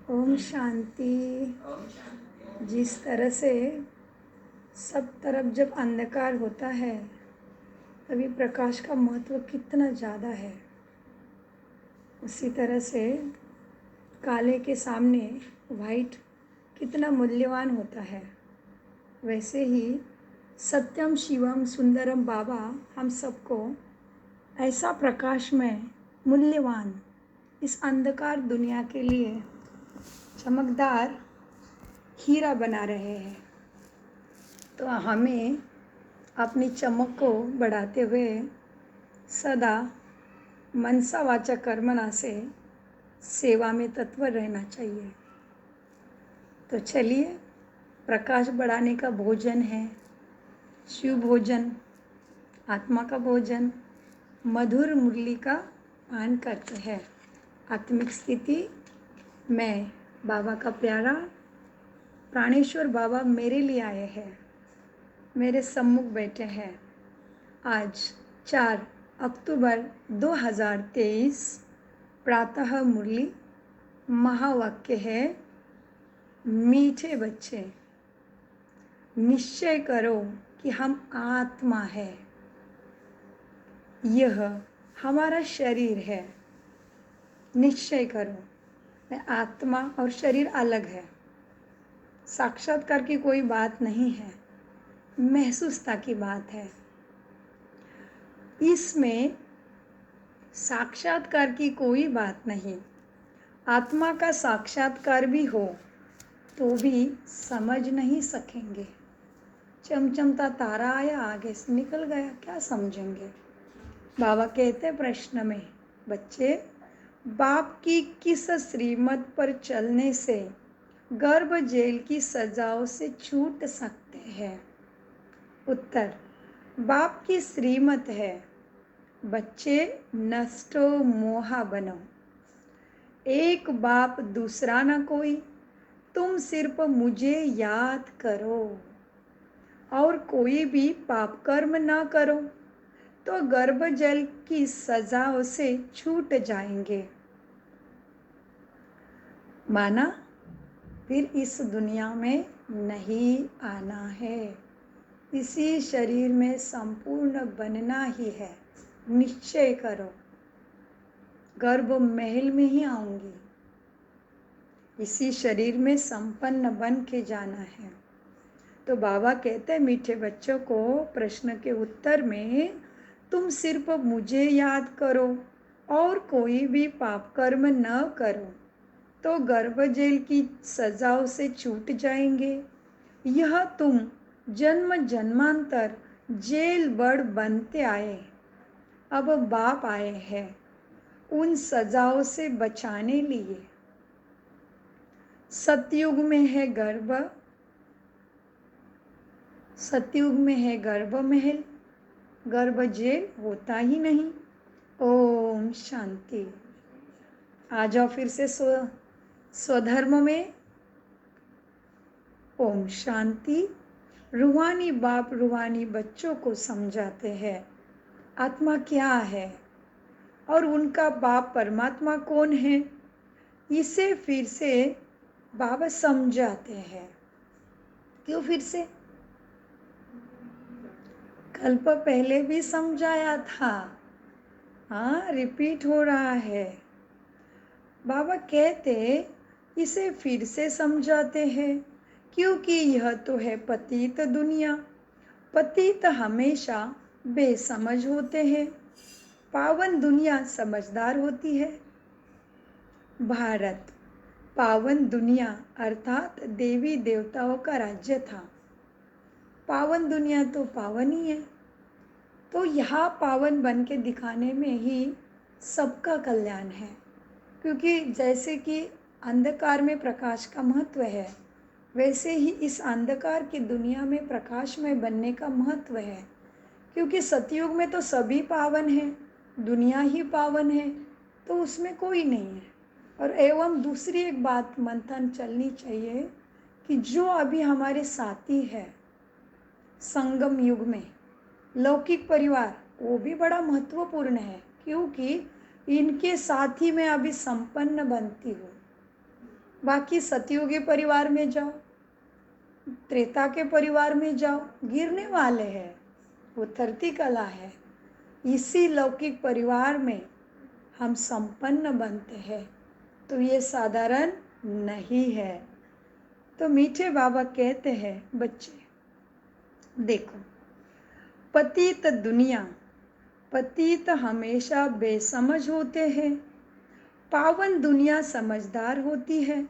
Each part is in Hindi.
ओम शांति। जिस तरह से सब तरफ जब अंधकार होता है तभी प्रकाश का महत्व कितना ज़्यादा है। उसी तरह से काले के सामने वाइट कितना मूल्यवान होता है, वैसे ही सत्यम शिवम सुंदरम बाबा हम सबको ऐसा प्रकाश में मूल्यवान इस अंधकार दुनिया के लिए चमकदार हीरा बना रहे हैं। तो हमें अपनी चमक को बढ़ाते हुए सदा मनसा वाचा कर्मणा से सेवा में तत्पर रहना चाहिए। तो चलिए, प्रकाश बढ़ाने का भोजन है शिव भोजन, आत्मा का भोजन, मधुर मुरली का पान करते हैं। आत्मिक स्थिति में बाबा का प्यारा प्राणेश्वर बाबा मेरे लिए आए हैं, मेरे सम्मुख बैठे हैं। आज 4 अक्टूबर 2023 प्रातः मुरली महावाक्य है, मीठे बच्चे निश्चय करो कि हम आत्मा है, यह हमारा शरीर है। निश्चय करो, मैं आत्मा और शरीर अलग है। साक्षात्कार की कोई बात नहीं है, महसूसता की बात है। इसमें साक्षात्कार की कोई बात नहीं। आत्मा का साक्षात्कार भी हो तो भी समझ नहीं सकेंगे। चमचमता तारा आया, आगे से निकल गया, क्या समझेंगे। बाबा कहते प्रश्न में, बच्चे बाप की किस श्रीमत पर चलने से गर्भ जेल की सजाओं से छूट सकते हैं। उत्तर, बाप की श्रीमत है, बच्चे नष्टो मोहा बनो। एक बाप दूसरा न कोई, तुम सिर्फ मुझे याद करो और कोई भी पाप कर्म ना करो तो गर्भ जल की सजाओं से छूट जाएंगे। माना, फिर इस दुनिया में नहीं आना है, इसी शरीर में संपूर्ण बनना ही है। निश्चय करो, गर्भ महल में ही आऊंगी, इसी शरीर में संपन्न बन के जाना है। तो बाबा कहते हैं मीठे बच्चों को प्रश्न के उत्तर में, तुम सिर्फ मुझे याद करो और कोई भी पाप कर्म न करो तो गर्भ जेल की सजाओं से छूट जाएंगे। यह तुम जन्म जन्मांतर जेल बड़ बनते आए, अब बाप आए हैं उन सजाओं से बचाने लिए। सतयुग में है गर्भ महल, गर्भ जेल होता ही नहीं। ओम शांति। आ जाओ फिर से स्वधर्म में। ओम शांति। रूहानी बाप रूहानी बच्चों को समझाते हैं आत्मा क्या है और उनका बाप परमात्मा कौन है। इसे फिर से बाबा समझाते हैं। क्यों फिर से? कल्प पहले भी समझाया था, हाँ रिपीट हो रहा है। बाबा कहते इसे फिर से समझाते हैं क्योंकि यह तो है पतित दुनिया। पतित हमेशा बेसमझ होते हैं, पावन दुनिया समझदार होती है। भारत पावन दुनिया अर्थात देवी देवताओं का राज्य था। पावन दुनिया तो पावन ही है, तो यहाँ पावन बन के दिखाने में ही सबका कल्याण है। क्योंकि जैसे कि अंधकार में प्रकाश का महत्व है, वैसे ही इस अंधकार की दुनिया में प्रकाशमय बनने का महत्व है। क्योंकि सतयुग में तो सभी पावन हैं, दुनिया ही पावन है, तो उसमें कोई नहीं है। और एवं दूसरी एक बात मंथन चलनी चाहिए कि जो अभी हमारे साथी है संगम युग में, लौकिक परिवार, वो भी बड़ा महत्वपूर्ण है। क्योंकि इनके साथ ही मैं अभी संपन्न बनती हूँ। बाकी सतयुगी परिवार में जाओ, त्रेता के परिवार में जाओ, गिरने वाले हैं, उतरती कला है। इसी लौकिक परिवार में हम संपन्न बनते हैं, तो ये साधारण नहीं है। तो मीठे बाबा कहते हैं, बच्चे देखो, पतित दुनिया, पतित हमेशा बेसमझ होते हैं, पावन दुनिया समझदार होती है।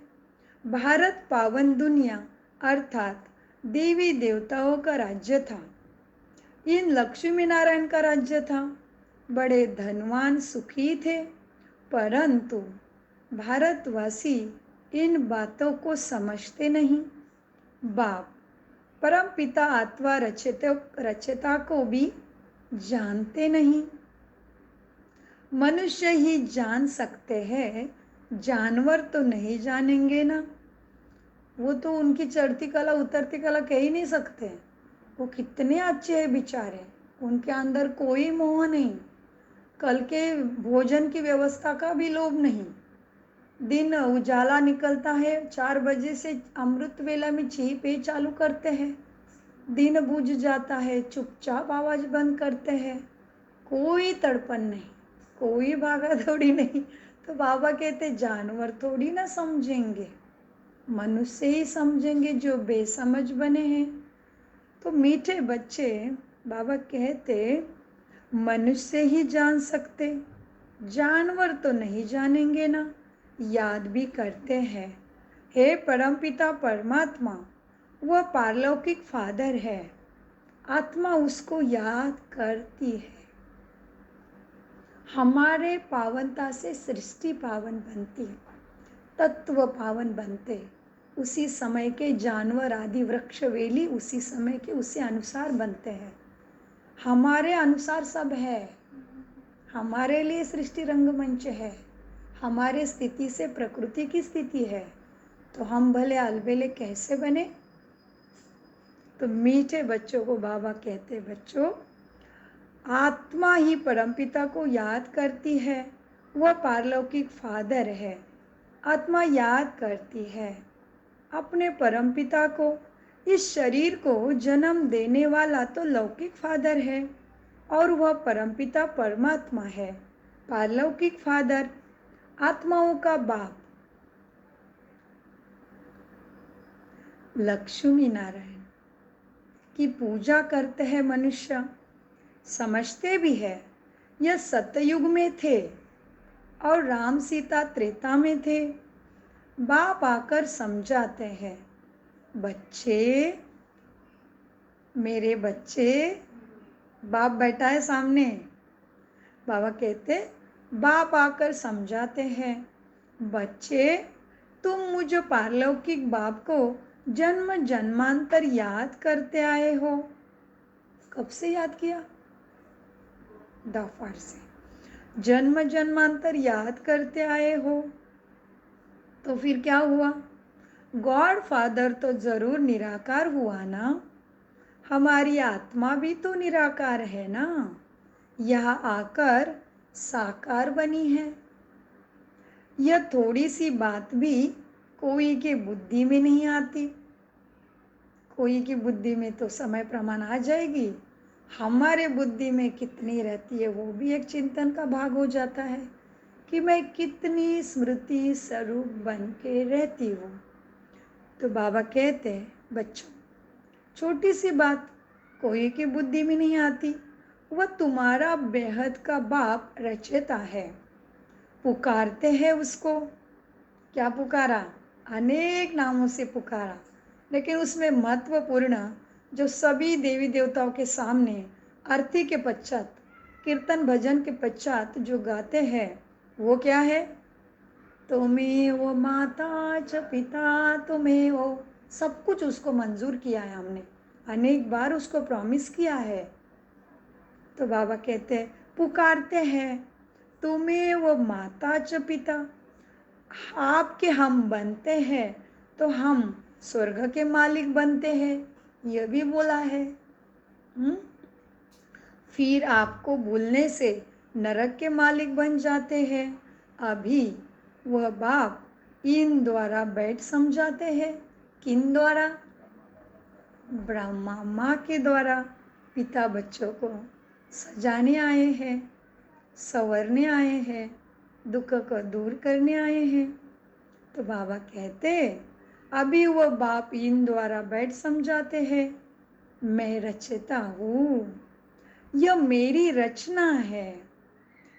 भारत पावन दुनिया अर्थात देवी देवताओं का राज्य था। इन लक्ष्मी नारायण का राज्य था। बड़े धनवान सुखी थे, परंतु भारतवासी इन बातों को समझते नहीं। बाप परम पिता आत्मा रचयिता को भी जानते नहीं। मनुष्य ही जान सकते हैं, जानवर तो नहीं जानेंगे ना। वो तो उनकी चढ़ती कला उतरती कला कह ही नहीं सकते। वो कितने अच्छे हैं बेचारे, उनके अंदर कोई मोह नहीं, कल के भोजन की व्यवस्था का भी लोभ नहीं। दिन उजाला निकलता है, 4 बजे से अमृत वेला में ची पे चालू करते हैं, दिन बुझ जाता है, चुपचाप आवाज बंद करते हैं, कोई तड़पन नहीं, कोई भागा दौड़ी नहीं। तो बाबा कहते जानवर थोड़ी ना समझेंगे, मनुष्य ही समझेंगे जो बेसमझ बने हैं। तो मीठे बच्चे, बाबा कहते मनुष्य ही जान सकते, जानवर तो नहीं जानेंगे ना। याद भी करते हैं, हे परमपिता परमात्मा, वह पारलौकिक फादर है, आत्मा उसको याद करती है। हमारे पावनता से सृष्टि पावन बनती है, तत्व पावन बनते। उसी समय के जानवर आदि वृक्ष वेली उसी समय के उसी अनुसार बनते हैं। हमारे अनुसार सब है, हमारे लिए सृष्टि रंगमंच है, हमारे स्थिति से प्रकृति की स्थिति है। तो हम भले अलबेले कैसे बने। तो मीठे बच्चों को बाबा कहते, बच्चों आत्मा ही परमपिता को याद करती है, वह पारलौकिक फादर है। आत्मा याद करती है अपने परमपिता को। इस शरीर को जन्म देने वाला तो लौकिक फादर है, और वह परमपिता परमात्मा है, पारलौकिक फादर, आत्माओं का बाप। लक्ष्मी नारायण की पूजा करते हैं मनुष्य, समझते भी है यह सतयुग में थे और राम सीता त्रेता में थे। बाप आकर समझाते हैं, बच्चे मेरे बच्चे, बाप बैठा है सामने। बाबा कहते, बाप आकर समझाते हैं, बच्चे तुम मुझ पारलौकिक बाप को जन्म जन्मांतर याद करते आए हो। कब से याद किया? दाफार से जन्म जन्मांतर याद करते आए हो। तो फिर क्या हुआ? गॉड फादर तो जरूर निराकार हुआ ना, हमारी आत्मा भी तो निराकार है ना, यहाँ आकर साकार बनी है। यह थोड़ी सी बात भी कोई की बुद्धि में नहीं आती। कोई की बुद्धि में तो समय प्रमाण आ जाएगी, हमारे बुद्धि में कितनी रहती है वो भी एक चिंतन का भाग हो जाता है कि मैं कितनी स्मृति स्वरूप बन के रहती हूँ। तो बाबा कहते हैं, बच्चों छोटी सी बात कोई की बुद्धि में नहीं आती, वह तुम्हारा बेहद का बाप रचयिता है। पुकारते हैं उसको, क्या पुकारा? अनेक नामों से पुकारा, लेकिन उसमें महत्वपूर्ण जो सभी देवी देवताओं के सामने आरती के पश्चात, कीर्तन भजन के पश्चात जो गाते हैं वो क्या है? तुम्हें वो माता च पिता तुम्हें वो, सब कुछ उसको मंजूर किया है हमने, अनेक बार उसको प्रॉमिस किया है। तो बाबा कहते हैं, पुकारते हैं तुम्हें वो माता च पिता, आपके हम बनते हैं तो हम स्वर्ग के मालिक बनते हैं, यह भी बोला है। फिर आपको भूलने से नरक के मालिक बन जाते हैं। अभी वह बाप इन द्वारा बैठ समझाते हैं। किन द्वारा? ब्रह्मा माँ के द्वारा। पिता बच्चों को सजाने आए हैं, संवरने आए हैं, दुख को दूर करने आए हैं। तो बाबा कहते अभी वो बाप इन द्वारा बैठ समझाते हैं, मैं रचता हूँ, यह मेरी रचना है,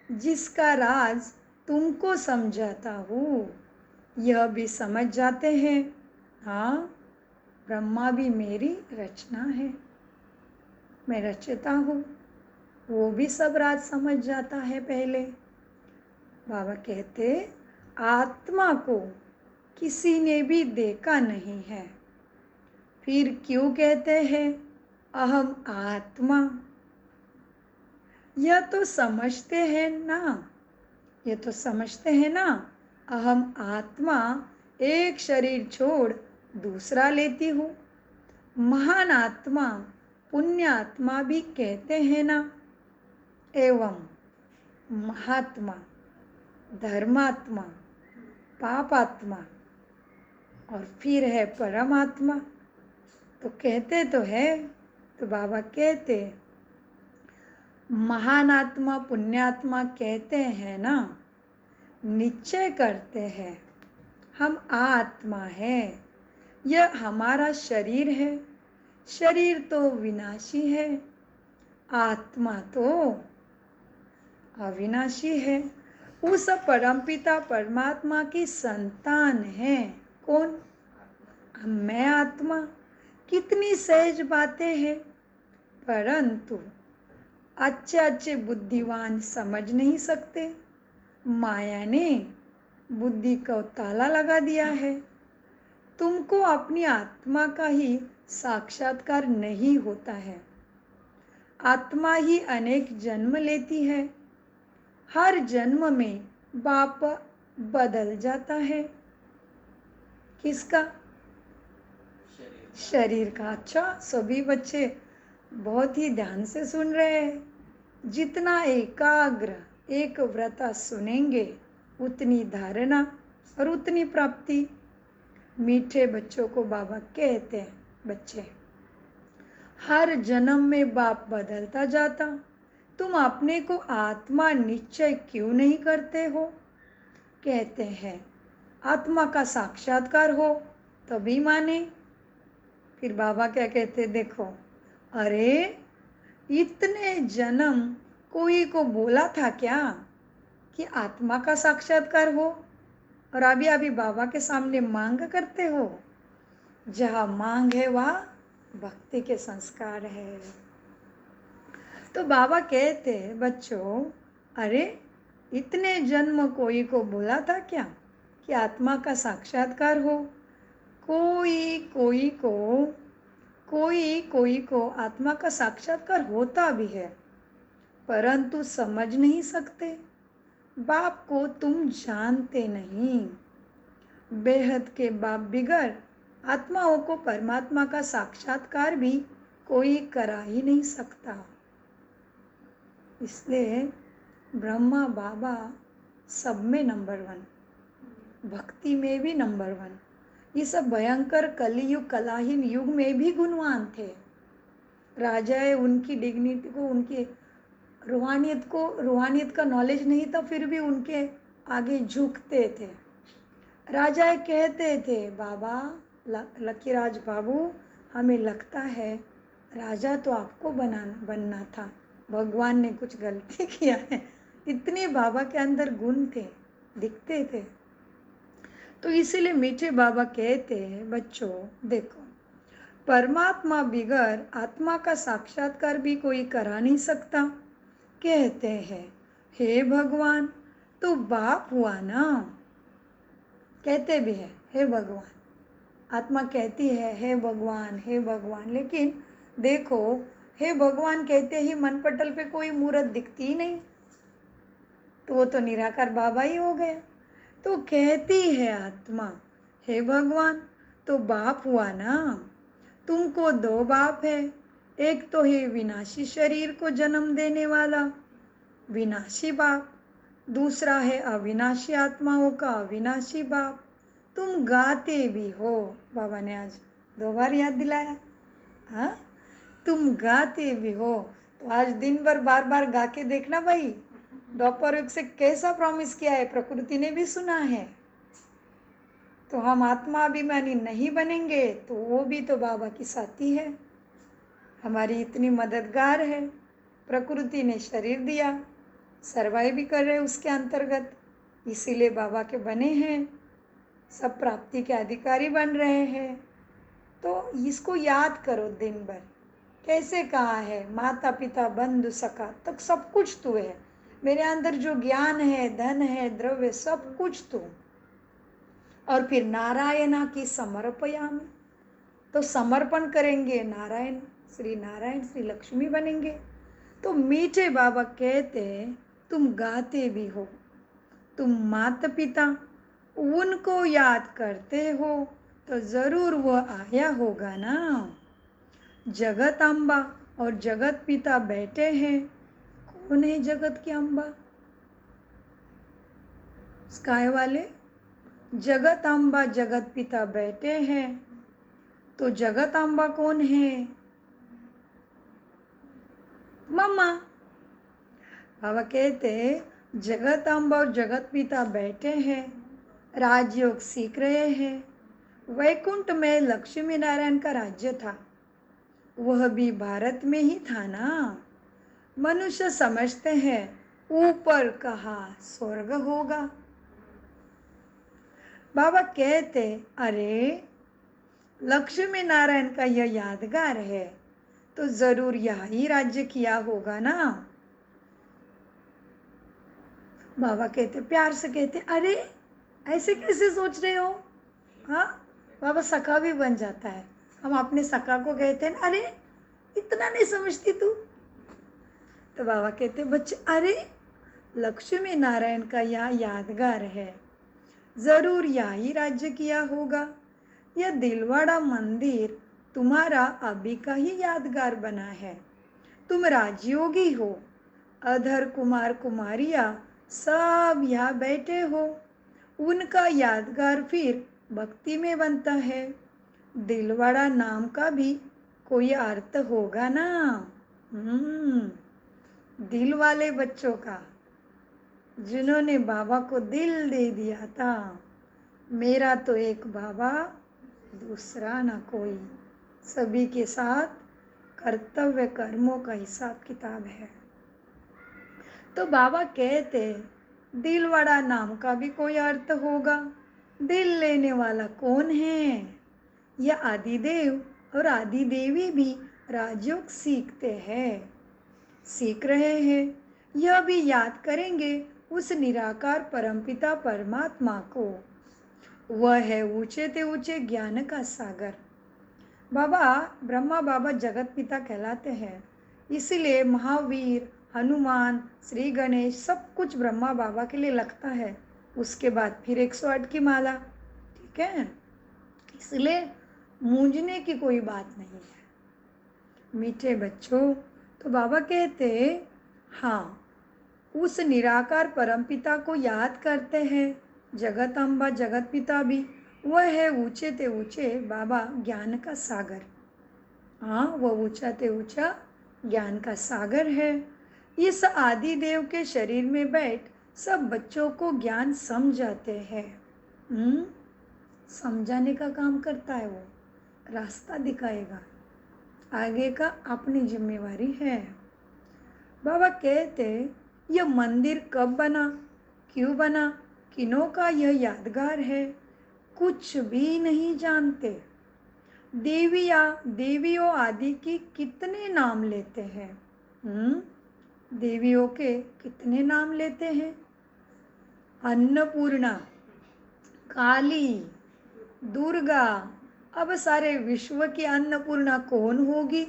जिसका राज तुमको समझाता हूँ। यह भी समझ जाते हैं, हाँ ब्रह्मा भी मेरी रचना है, मैं रचता हूँ। वो भी सब राज समझ जाता है पहले। बाबा कहते आत्मा को किसी ने भी देखा नहीं है, फिर क्यों कहते हैं अहम आत्मा? यह तो समझते हैं ना, ये तो समझते हैं ना, अहम आत्मा एक शरीर छोड़ दूसरा लेती हूँ। महान आत्मा पुण्य आत्मा भी कहते हैं ना। एवं महात्मा, धर्मात्मा, पापात्मा और फिर है परमात्मा। तो कहते तो है, तो बाबा कहते महान आत्मा पुण्यात्मा कहते हैं ना, निश्चय करते हैं हम आत्मा है, यह हमारा शरीर है, शरीर तो विनाशी है, आत्मा तो अविनाशी है। उस परमपिता परमात्मा की संतान है। कौन? मैं आत्मा। कितनी सहज बातें हैं, परंतु अच्छे अच्छे बुद्धिवान समझ नहीं सकते। माया ने बुद्धि को ताला लगा दिया है। तुमको अपनी आत्मा का ही साक्षात्कार नहीं होता है। आत्मा ही अनेक जन्म लेती है, हर जन्म में बाप बदल जाता है। किसका? शरीर का। अच्छा, सभी बच्चे बहुत ही ध्यान से सुन रहे हैं। जितना एकाग्र एक व्रता सुनेंगे उतनी धारणा और उतनी प्राप्ति। मीठे बच्चों को बाबा कहते हैं, बच्चे हर जन्म में बाप बदलता जाता, तुम अपने को आत्मा निश्चय क्यों नहीं करते हो? कहते हैं आत्मा का साक्षात्कार हो तभी माने। फिर बाबा क्या कहते, देखो अरे इतने जन्म कोई को बोला था क्या कि आत्मा का साक्षात्कार हो, और अभी अभी बाबा के सामने मांग करते हो। जहाँ मांग है वहाँ भक्ति के संस्कार है। तो बाबा कहते बच्चों, अरे इतने जन्म कोई को बोला था क्या कि आत्मा का साक्षात्कार हो? कोई को आत्मा का साक्षात्कार होता भी है, परंतु समझ नहीं सकते। बाप को तुम जानते नहीं। बेहद के बाप बिगड़ आत्माओं को परमात्मा का साक्षात्कार भी कोई करा ही नहीं सकता। इसलिए ब्रह्मा बाबा सब में नंबर 1, भक्ति में भी नंबर 1। ये सब भयंकर कलियुग कलाहीन युग में भी गुणवान थे। राजाएं उनकी डिग्निटी को, उनकी रूहानियत का नॉलेज नहीं था, फिर भी उनके आगे झुकते थे। राजाएं कहते थे बाबा लकीराज बाबू, हमें लगता है राजा तो आपको बनना था, भगवान ने कुछ गलती किया है। इतने बाबा के अंदर गुण थे, दिखते थे। तो इसीलिए मीठे बाबा कहते हैं बच्चों, देखो परमात्मा बिगर आत्मा का साक्षात्कार भी कोई करा नहीं सकता। कहते हैं हे भगवान तू बाप हुआ ना, कहते भी है हे भगवान। आत्मा कहती है हे भगवान हे भगवान, लेकिन देखो हे भगवान कहते ही मन पटल पे कोई मूर्त दिखती ही नहीं, तो वो तो निराकार बाबा ही हो गया। तो कहती है आत्मा हे भगवान तो बाप हुआ ना, तुमको 2 बाप है, एक तो है विनाशी शरीर को जन्म देने वाला विनाशी बाप, दूसरा है अविनाशी आत्माओं का अविनाशी बाप। तुम गाते भी हो। बाबा ने आज 2 बार याद दिलाया। हाँ, तुम गाते भी हो। तो आज दिन भर बार बार गा के देखना भाई। डॉक्टर से कैसा प्रॉमिस किया है, प्रकृति ने भी सुना है। तो हम आत्माभिमानी नहीं बनेंगे तो वो भी तो बाबा की साथी है, हमारी इतनी मददगार है। प्रकृति ने शरीर दिया, सर्वाइव भी कर रहे उसके अंतर्गत, इसीलिए बाबा के बने हैं, सब प्राप्ति के अधिकारी बन रहे हैं। तो इसको याद करो दिन भर। कैसे कहा है, माता पिता बंधु सखा तक सब कुछ तू है। मेरे अंदर जो ज्ञान है, धन है, द्रव्य, सब कुछ तू। और फिर नारायणा की समर्पयामि, तो समर्पण करेंगे नारायण, श्री नारायण, श्री लक्ष्मी बनेंगे। तो मीठे बाबा कहते हैं तुम गाते भी हो, तुम माता पिता उनको याद करते हो तो ज़रूर वो आया होगा ना। जगत अम्बा और जगत पिता बैठे हैं। कौन है जगत की अम्बा? स्काई वाले। जगत अम्बा जगत पिता बैठे हैं, तो जगत अम्बा कौन है? मम्मा। बाबा कहते जगत अम्बा और जगत पिता बैठे हैं, राजयोग सीख रहे हैं। वैकुंठ में लक्ष्मी नारायण का राज्य था, वह भी भारत में ही था ना। मनुष्य समझते हैं ऊपर कहाँ स्वर्ग होगा। बाबा कहते अरे लक्ष्मी नारायण का यह यादगार है तो जरूर यहाँ ही राज्य किया होगा ना। बाबा कहते प्यार से कहते अरे ऐसे कैसे सोच रहे हो। हाँ, बाबा सखा भी बन जाता है। हम अपने सखा को कहते हैं अरे इतना नहीं समझती तू। तो बाबा कहते बच्चे अरे लक्ष्मी नारायण का यह यादगार है, जरूर यहाँ ही राज्य किया होगा। यह दिलवाड़ा मंदिर तुम्हारा अभी का ही यादगार बना है। तुम राजयोगी हो, अधर कुमार कुमारियाँ सब यहाँ बैठे हो, उनका यादगार फिर भक्ति में बनता है। दिलवाड़ा नाम का भी कोई अर्थ होगा ना। दिल वाले बच्चों का, जिन्होंने बाबा को दिल दे दिया था। मेरा तो एक बाबा, दूसरा ना कोई, सभी के साथ कर्तव्य कर्मों का हिसाब किताब है। तो बाबा कहते दिलवाड़ा नाम का भी कोई अर्थ होगा। दिल लेने वाला कौन है? यह आदिदेव और आदि देवी भी राजयोग सीखते हैं, सीख रहे हैं। यह भी याद करेंगे उस निराकार परमपिता परमात्मा को। वह है ऊंचे ते ऊंचे ज्ञान का सागर। बाबा ब्रह्मा बाबा जगत पिता कहलाते हैं, इसीलिए महावीर, हनुमान, श्री गणेश सब कुछ ब्रह्मा बाबा के लिए लगता है। उसके बाद फिर 108 की माला, ठीक है। इसलिए मूंझने की कोई बात नहीं है मीठे बच्चों। तो बाबा कहते हाँ, उस निराकार परमपिता को याद करते हैं। जगत अम्बा जगत पिता भी, वह है ऊंचे ते ऊंचे बाबा ज्ञान का सागर। हाँ, वह ऊंचा ते ऊंचा ज्ञान का सागर है। इस आदि देव के शरीर में बैठ सब बच्चों को ज्ञान समझाते हैं। समझाने का काम करता है, वो रास्ता दिखाएगा, आगे का अपनी जिम्मेवारी है। बाबा कहते यह मंदिर कब बना, क्यों बना, किनों का यह यादगार है, कुछ भी नहीं जानते। देवियों आदि की कितने नाम लेते हैं। देवियों के कितने नाम लेते हैं? अन्नपूर्णा, काली, दुर्गा। अब सारे विश्व की अन्नपूर्णा कौन होगी?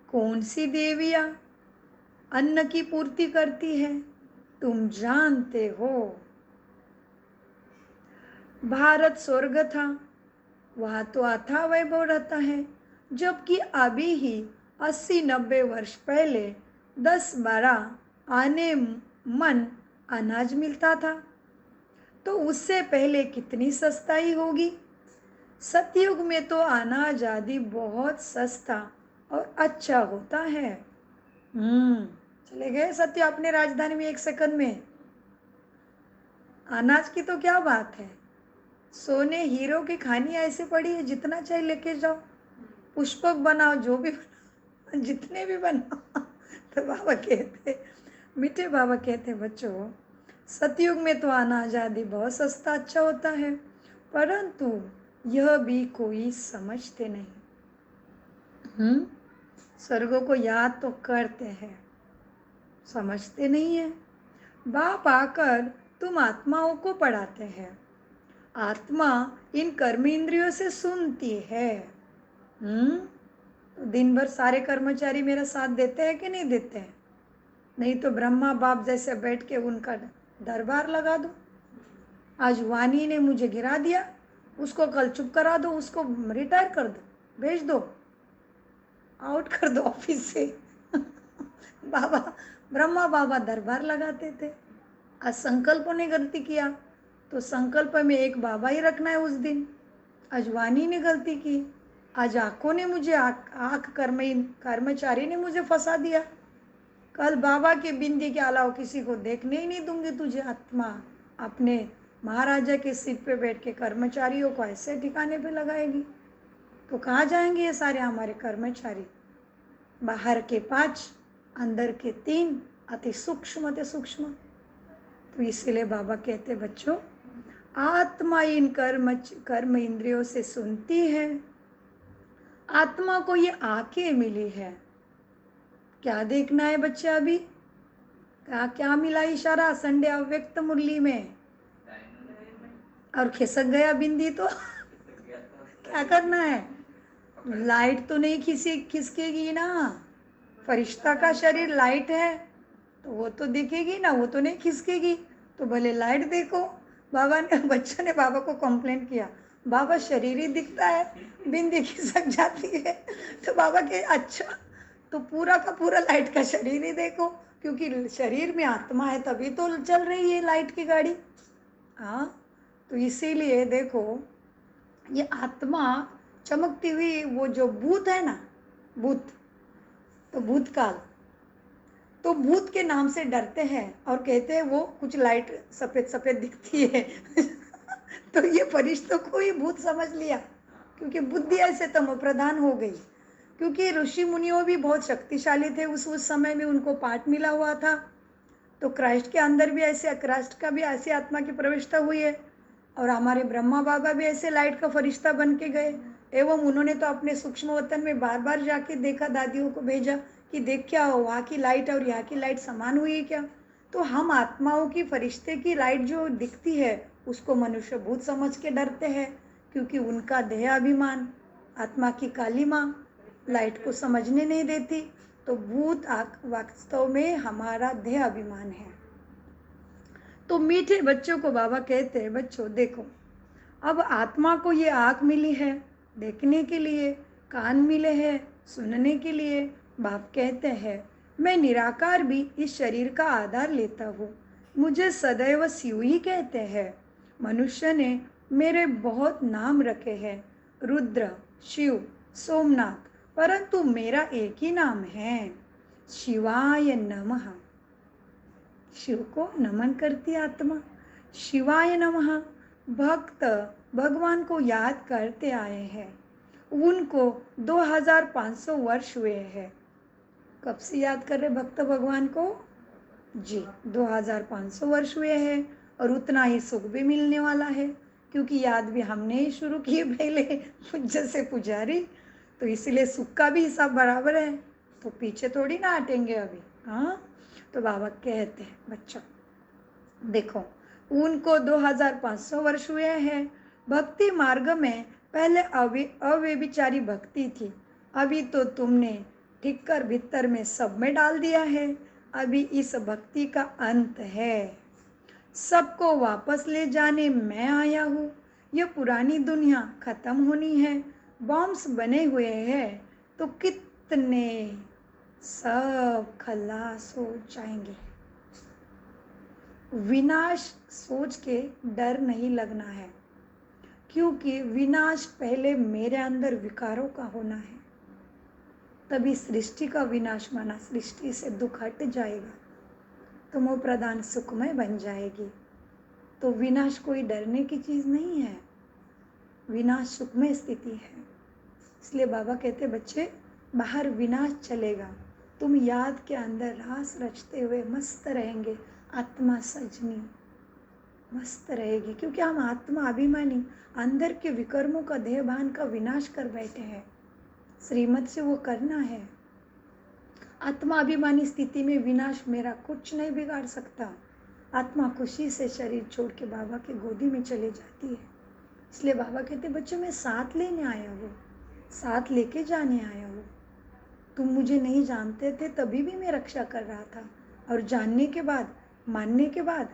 कौन सी देवियाँ अन्न की पूर्ति करती है? तुम जानते हो। भारत स्वर्ग था, वहाँ तो अथाह वैभव रहता है, जबकि अभी ही 80-90 वर्ष पहले 10-12 आने मन अनाज मिलता था। तो उससे पहले कितनी सस्ताई होगी। सतयुग में तो अनाज आदि बहुत सस्ता और अच्छा होता है। चले गए सत्य अपने राजधानी में 1 सेकंड में। अनाज की तो क्या बात है, सोने हीरो की खानी ऐसे पड़ी है, जितना चाहे लेके जाओ, पुष्पक बनाओ, जो भी बनाओ, जितने भी बनाओ। तो बाबा कहते, मीठे बाबा कहते, बच्चों सतयुग में तो अनाज आदि बहुत सस्ता अच्छा होता है, परंतु यह भी कोई समझते नहीं। स्वर्गों को याद तो करते हैं, समझते नहीं है। बाप आकर तुम आत्माओं को पढ़ाते हैं, आत्मा इन कर्म इंद्रियों से सुनती है। तो दिन भर सारे कर्मचारी मेरा साथ देते हैं कि नहीं देते हैं? नहीं तो ब्रह्मा बाप जैसे बैठ के उनका दरबार लगा दो। आज वाणी ने मुझे गिरा दिया, उसको कल चुप करा दो, उसको रिटायर कर दो, भेज दो, आउट कर दो ऑफिस से। बाबा ब्रह्मा बाबा दरबार लगाते थे। आज संकल्प ने गलती किया तो संकल्प में एक बाबा ही रखना है उस दिन। आज वाणी ने गलती की, आज आंखों ने मुझे आंख कर्मचारी ने मुझे फंसा दिया, कल बाबा के बिंदी के अलावा किसी को देखने ही नहीं दूंगी तुझे। आत्मा अपने महाराजा के सीट पे बैठ के कर्मचारियों को ऐसे ठिकाने पे लगाएगी, तो कहाँ जाएंगे ये सारे हमारे कर्मचारी? बाहर के 5, अंदर के 3, अति सूक्ष्म अति सूक्ष्म। तो इसीलिए बाबा कहते, बच्चों आत्मा इन कर्म इंद्रियों से सुनती है। आत्मा को ये आंखें मिली है, क्या देखना है बच्चा? अभी क्या मिला इशारा संडे अव्यक्त मुरली में, और खिसक गया बिंदी तो क्या करना है? लाइट तो नहीं खिसकेगी ना, फरिश्ता का शरीर लाइट है तो वो तो दिखेगी ना, वो तो नहीं खिसकेगी, तो भले लाइट देखो। बच्चों ने बाबा को कंप्लेंट किया, बाबा शरीर ही दिखता है, बिंदी खिसक जाती है। तो बाबा के अच्छा, तो पूरा का पूरा लाइट का शरीर ही देखो, क्योंकि शरीर में आत्मा है तभी तो चल रही है लाइट की गाड़ी। हाँ, तो इसीलिए देखो ये आत्मा चमकती हुई, वो जो भूत है ना, भूत, तो भूतकाल, तो भूत के नाम से डरते हैं और कहते हैं वो कुछ लाइट सफ़ेद सफ़ेद दिखती है। तो ये फरिश्तों को ही भूत समझ लिया, क्योंकि बुद्धि ऐसे तमो प्रधान हो गई। क्योंकि ऋषि मुनियों भी बहुत शक्तिशाली थे उस समय में, उनको पाठ मिला हुआ था। तो क्राइस्ट के अंदर भी ऐसे, क्राइस्ट का भी ऐसी आत्मा की प्रविष्टा हुई है, और हमारे ब्रह्मा बाबा भी ऐसे लाइट का फरिश्ता बन के गए। एवं उन्होंने तो अपने सूक्ष्म वतन में बार बार जाके देखा, दादियों को भेजा कि देख क्या हो, वहाँ की लाइट और यहाँ की लाइट समान हुई है क्या? तो हम आत्माओं की, फरिश्ते की लाइट जो दिखती है उसको मनुष्य भूत समझ के डरते हैं, क्योंकि उनका देह अभिमान, आत्मा की काली माँ लाइट को समझने नहीं देती। तो भूत वास्तव में हमारा देह अभिमान है। तो मीठे बच्चों को बाबा कहते हैं, बच्चों देखो, अब आत्मा को ये आँख मिली है देखने के लिए, कान मिले हैं सुनने के लिए। बाप कहते हैं, मैं निराकार भी इस शरीर का आधार लेता हूँ, मुझे सदैव शिव ही कहते हैं। मनुष्य ने मेरे बहुत नाम रखे हैं, रुद्र, शिव, सोमनाथ, परंतु मेरा एक ही नाम है, शिवाय नमः। शिव को नमन करती आत्मा, शिवाय नमः। भक्त भगवान को याद करते आए हैं, उनको 2500 वर्ष हुए हैं। कब से याद कर रहे भक्त भगवान को? जी, 2500 वर्ष हुए हैं, और उतना ही सुख भी मिलने वाला है, क्योंकि याद भी हमने ही शुरू किए पहले, पूज्य से पुजारी। तो इसीलिए सुख का भी हिसाब बराबर है, तो पीछे थोड़ी ना हटेंगे अभी। हाँ, तो बाबा कहते हैं, बच्चों देखो, उनको 2500 वर्ष हुए हैं। भक्ति मार्ग में पहले अव्यभिचारी भक्ति थी, अभी तो तुमने ठीक कर भीतर में सब में डाल दिया है। अभी इस भक्ति का अंत है, सबको वापस ले जाने मैं आया हूँ। यह पुरानी दुनिया खत्म होनी है, बॉम्ब्स बने हुए हैं तो कितने, सब खलास हो जाएंगे। विनाश सोच के डर नहीं लगना है, क्योंकि विनाश पहले मेरे अंदर विकारों का होना है, तभी सृष्टि का विनाश माना सृष्टि से दुख हट जाएगा, तो मोह प्रधान सुखमय बन जाएगी। तो विनाश कोई डरने की चीज़ नहीं है, विनाश सुखमय स्थिति है। इसलिए बाबा कहते बच्चे बाहर विनाश चलेगा, तुम याद के अंदर रास रचते हुए मस्त रहेंगे, आत्मा सजनी मस्त रहेगी, क्योंकि हम आत्मा अभिमानी अंदर के विकर्मों का देहभान का विनाश कर बैठे हैं, श्रीमत से वो करना है। आत्मा अभिमानी स्थिति में विनाश मेरा कुछ नहीं बिगाड़ सकता। आत्मा खुशी से शरीर छोड़ के बाबा की गोदी में चले जाती है। इसलिए बाबा कहते बच्चों मैं साथ लेने आया हूँ, साथ लेके जाने आया हूँ। तुम मुझे नहीं जानते थे तभी भी मैं रक्षा कर रहा था, और जानने के बाद, मानने के बाद,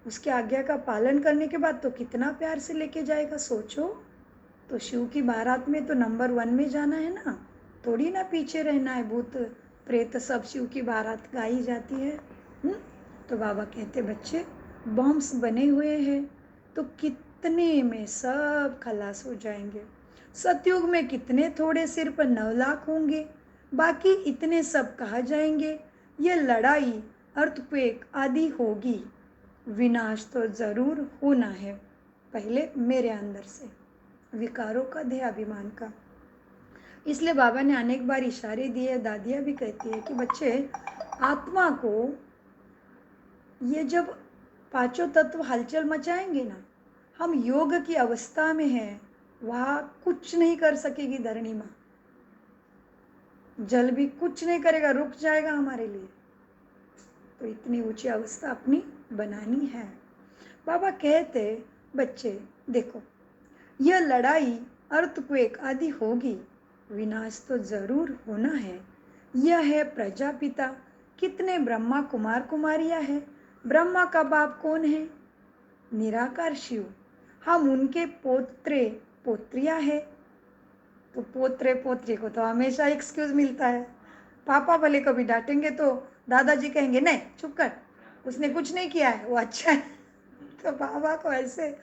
उसके आज्ञा का पालन करने के बाद तो कितना प्यार से लेके जाएगा सोचो। तो शिव की बारात में तो नंबर 1 में जाना है ना, थोड़ी ना पीछे रहना है। भूत प्रेत सब शिव की बारात गाई जाती है। तो बाबा कहते बच्चे बॉम्ब्स बने हुए हैं तो कितने में सब खलास हो जाएंगे। सतयुग में कितने थोड़े सिर पर 9 लाख होंगे, बाकी इतने सब कहा जाएंगे। ये लड़ाई अर्थक्वेक आदि होगी, विनाश तो ज़रूर होना है, पहले मेरे अंदर से, विकारों का, देहाभिमान का। इसलिए बाबा ने अनेक बार इशारे दिए। दादियाँ भी कहती है कि बच्चे आत्मा को ये जब पांचों तत्व हलचल मचाएंगे ना, हम योग की अवस्था में हैं, वहाँ कुछ नहीं कर सकेगी धरणी माँ, जल भी कुछ नहीं करेगा, रुक जाएगा हमारे लिए। तो इतनी ऊंची अवस्था अपनी बनानी है। बाबा कहते बच्चे देखो यह लड़ाई अर्थक्वेक आदि होगी, विनाश तो जरूर होना है। यह है प्रजापिता, कितने ब्रह्मा कुमार कुमारियां हैं। ब्रह्मा का बाप कौन है? निराकार शिव। हम उनके पोत्रे पोत्रियां हैं। तो पोत्रे पोत्री को तो हमेशा एक्सक्यूज मिलता है। पापा भले कभी डांटेंगे तो दादाजी कहेंगे नहीं चुप कर, उसने कुछ नहीं किया है, वो अच्छा है। तो बाबा को ऐसे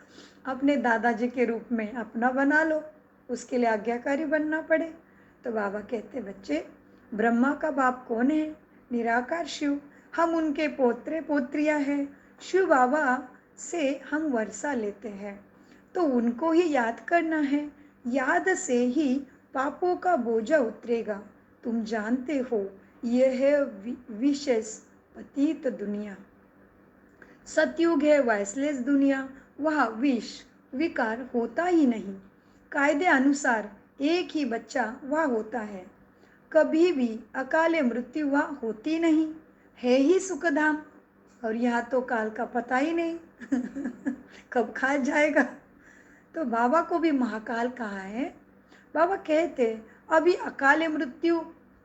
अपने दादाजी के रूप में अपना बना लो, उसके लिए आज्ञाकारी बनना पड़े। तो बाबा कहते बच्चे ब्रह्मा का बाप कौन है? निराकार शिव। हम उनके पोत्रे पोत्रियां हैं। शिव बाबा से हम वर्षा लेते हैं, तो उनको ही याद करना है। याद से ही पापों का बोझा उतरेगा। तुम जानते हो यह है विशेष पतित दुनिया। सतयुग है वॉइसलेस दुनिया, वह विष विकार होता ही नहीं। कायदे अनुसार एक ही बच्चा वह होता है, कभी भी अकाले मृत्यु वह होती नहीं, है ही सुखधाम। और यहाँ तो काल का पता ही नहीं कब खा जाएगा। तो बाबा को भी महाकाल कहा है। बाबा कहते अभी अकाले मृत्यु